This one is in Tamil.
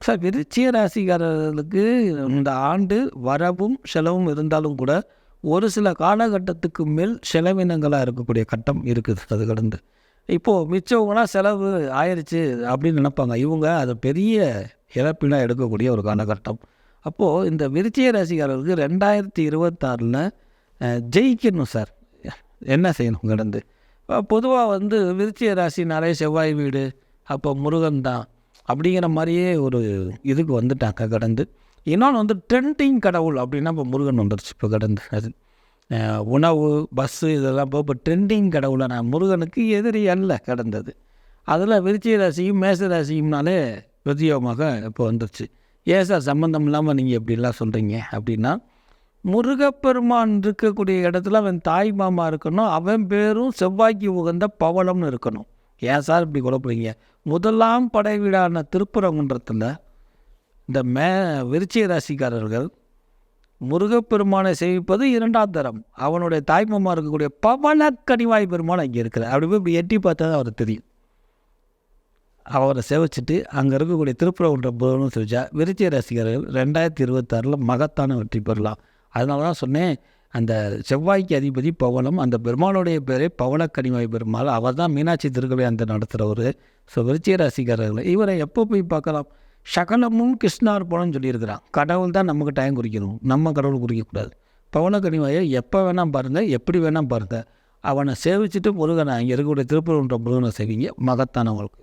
சார் விருச்சிக ராசிக்காரர்களுக்கு இந்த ஆண்டு வரவும் செலவும் இருந்தாலும் கூட ஒரு சில காலகட்டத்துக்கு மேல் செலவினங்களாக இருக்கக்கூடிய கட்டம் இருக்குது. அது கடந்து இப்போது மிச்சவங்களாம் செலவு ஆயிடுச்சு அப்படின்னு நினைப்பாங்க. இவங்க அதை பெரிய இழப்பினாக எடுக்கக்கூடிய ஒரு காலகட்டம். அப்போது இந்த விருச்சிக ராசிக்காரர்களுக்கு 2026 ஜெயிக்கணும் சார். என்ன செய்யணும் கடந்து? பொதுவாக விருச்சிக ராசினாலே செவ்வாய் வீடு, அப்போ முருகன் தான் அப்படிங்கிற மாதிரியே ஒரு இதுக்கு வந்துட்டாங்க கடந்து. இன்னொன்று ட்ரெண்டிங் கடவுள் அப்படின்னா இப்போ முருகன் வந்துடுச்சு இப்போ கடந்து. அது உணவு, பஸ்ஸு இதெல்லாம் இப்போ ட்ரெண்டிங் கடவுளை நான் முருகனுக்கு எதிரி அல்ல கடந்தது. அதில் விருச்சிக ராசியும் மேச ராசியும்னாலே பிரத்யோகமாக இப்போ வந்துடுச்சு. ஏன் சார் சம்மந்தம் இல்லாமல் நீங்கள் எப்படிலாம் சொல்கிறீங்க அப்படின்னா, முருகப்பெருமான் இருக்கக்கூடிய இடத்துல அவன் தாய் மாமா இருக்கணும், அவன் பேரும் செவ்வாய்க்கு உகந்த பவளம்னு இருக்கணும். ஏன் சார் இப்படி குழப்பறீங்க? முதலாம் படை வீடான திருப்பரங்குன்றத்தில் இந்த விருச்சிக ராசிக்காரர்கள் முருகப்பெருமானை சேவிப்பது 2ஆம் தரம். அவனுடைய தாய்மாமா இருக்கக்கூடிய பவளக்கனிவாய் பெருமான் அங்கே இருக்கிறார். அப்படி போய் இப்படி எட்டி பார்த்தா தான் அவருக்கு தெரியும். அவரை சேவிச்சுட்டு அங்கே இருக்கக்கூடிய திருப்பரங்குன்ற முருகனும் சேவிச்சா விருச்சிக ராசிக்காரர்கள் 2026 மகத்தான வெற்றி பெறலாம். அதனால தான் சொன்னேன், அந்த செவ்வாய்க்கு அதிபதி பவளம், அந்த பெருமாளுடைய பேரே பவளக்கனிவாய் பெருமாள். அவர் தான் மீனாட்சி திருக்கல்யாணத்தை நடத்துகிறவர். ஸோ விருச்சிக ராசிக்காரர்கள் இவரை எப்போ போய் பார்க்கலாம்? சகலமும் கிருஷ்ணார்பணம்னு சொல்லியிருக்கிறான். கடவுள் தான் நமக்கு டைம் குறிக்கணும், நம்ம கடவுள் குறிக்கக்கூடாது. பவளக்கனிவாயை எப்போ வேணால் பாருங்கள், எப்படி வேணால் பாருங்கள். அவனை சேவிச்சுட்டு முருகனை இங்கே இருக்கக்கூடிய திருப்பரங்குன்ற முருகனை சேவிங்க, மகத்தானவங்களுக்கு.